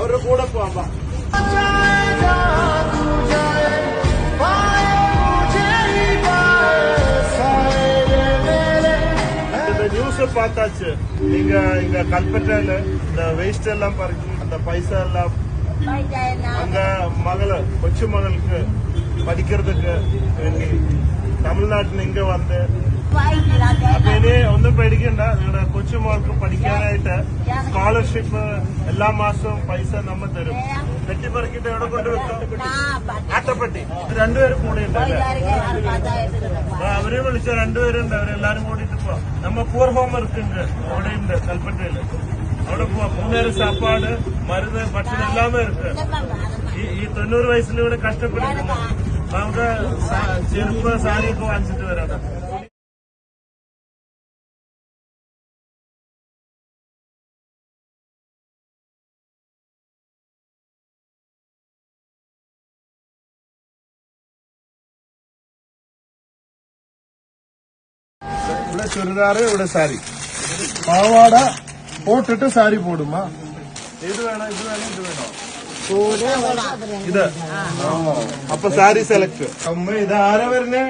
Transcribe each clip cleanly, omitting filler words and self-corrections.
അവരുടെ കൂടെ പോവാം. இந்த நியூஸ் பார்த்தாச்சு. நீங்க இங்க கல்பட்டையில இந்த வேஸ்ட் எல்லாம் பறிச்சு அந்த பைசா எல்லாம் அங்க மகள கொச்சு மகளுக்கு പഠിக்கிறதுக்கு വേണ്ടി തമിഴ്നാട്ടിൽ ഇങ്ങ വന്ന് അപ്പൊ ഇനി ഒന്നും പേടിക്കണ്ട. നിങ്ങളുടെ കൊച്ചുമോൾക്ക് പഠിക്കാനായിട്ട് സ്കോളർഷിപ്പ് എല്ലാ മാസവും പൈസ നമ്മ തരും. വെട്ടിപ്പറക്കിട്ട് എവിടെ കൊണ്ടുവെക്കും? ആട്ടപ്പെട്ടി. രണ്ടുപേരും കൂടെ ഉണ്ടല്ലേ? അവരെ വിളിച്ച രണ്ടുപേരുണ്ട്. അവരെല്ലാരും കൂടിയിട്ട് പോവാം. നമ്മ പൂർ ഹോം വർക്ക് ഉണ്ട് അവിടെ ഉണ്ട് കൽപ്പറ്റയില്. അവിടെ പോവാം. മുന്നേരം സാപ്പാട് മരുന്ന് ഭക്ഷണം എല്ലാമേ ഇருக்கு. ഈ 90 വയസ്സിലൂടെ കഷ്ടപ്പെടുന്നില്ല. നമുക്ക് ചെരുപ്പ് സാരിയൊക്കെ വാങ്ങിച്ചിട്ട് വരാം. ഇവിടെ ചുരിദാറ്, ഇവിടെ സാരി, പാവാട പോട്ടിട്ട് സാരി പോടുമാ. ഏത് വേണം? ഇത് വേണം, ഇത് വേണോ? ഇത്. അപ്പൊ സാരി സെലക്ട്. അമ്മ ഇത് ആരാ വരുന്നേ?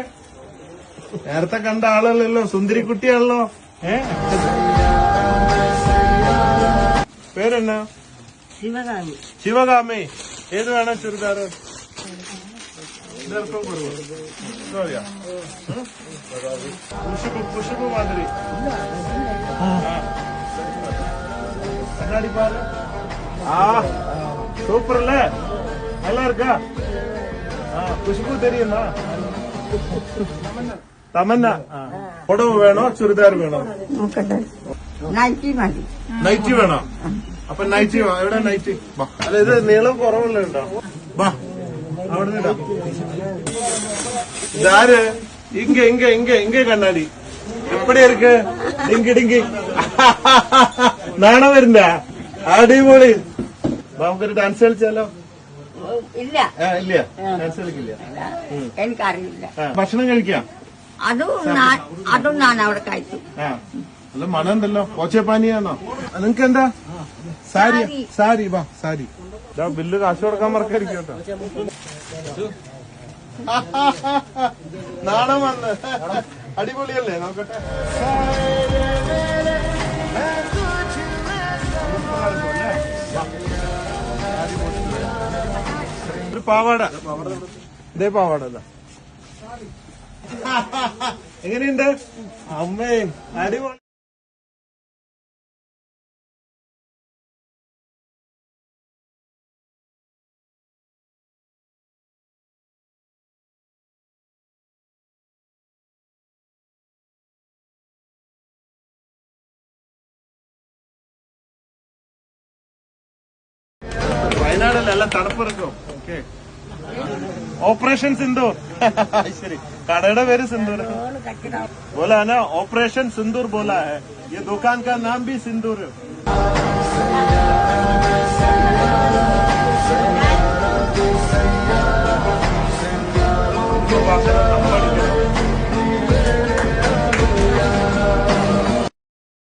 നേരത്തെ കണ്ട ആളല്ലല്ലോ, സുന്ദരിക്കുട്ടിയാണല്ലോ. പേരെന്നാ? ശിവകാമി. ശിവകാമി. ഏത് വേണം ചുരിദാറ്? ഇതെടുക്കും കൊടുക്കും. പുഷുപ്പ് മാതിരി கண்ணாடி பாரு. சூப்பர்ல, நல்லா இருக்கா? குஷ்பு தெரியுமா? തമന്ന. പുടവ് വേണോ ചുരിദാർ വേണോ? നൈറ്റി മതി. നൈറ്റി വേണോ? അപ്പൊ നൈറ്റി എവിടെ നൈറ്റി? അല്ല ഇത് നീളം കുറവല്ലേ ഉണ്ടോ? ബാ അവിടെ ഇടാം. ഇതാര്? ഇങ്ക ഇങ്ക ഇങ്ക ഇങ്ക കണ്ണാടി എപ്പടി ഇருக்கு? Dinghy dinghy. നാണം വരുന്ന അടിപൊളി. നമുക്കൊരു ഡാൻസ് കളിച്ചാലോ? ഇല്ല ഇല്ല, ഡാൻസ് കളിക്കില്ല. എനിക്കറിയില്ല. ഭക്ഷണം കഴിക്കാം. അതും ഞാൻ അവിടെ കഴിച്ചു. നല്ല മണം ഉണ്ടല്ലോ. പോച്ചപ്പാനിയാണോ? നിങ്ങക്ക് എന്താ? സാരി. സാരി വാ, സാരി. ബില്ല് കാശ് കൊടുക്കാൻ മറക്കായിരിക്കും കേട്ടോ. നാണം വന്ന് അടിപൊളിയല്ലേ? നോക്കട്ടെ. ഒരു പാവാട. ഇതേ പാവാട. എങ്ങനെയുണ്ട് അമ്മേ? അടിപൊളി. വയനാടല്ലേ, നല്ല തണുപ്പിറക്കും. ഓക്കെ. ഓപ്പറേഷൻ സിന്ദൂർ. ശരി, കടയുടെ പേര് സിന്ദൂർ बोला है ना? ऑपरेशन सिंदूर बोला है. ये दुकान का नाम भी सिंदूर है.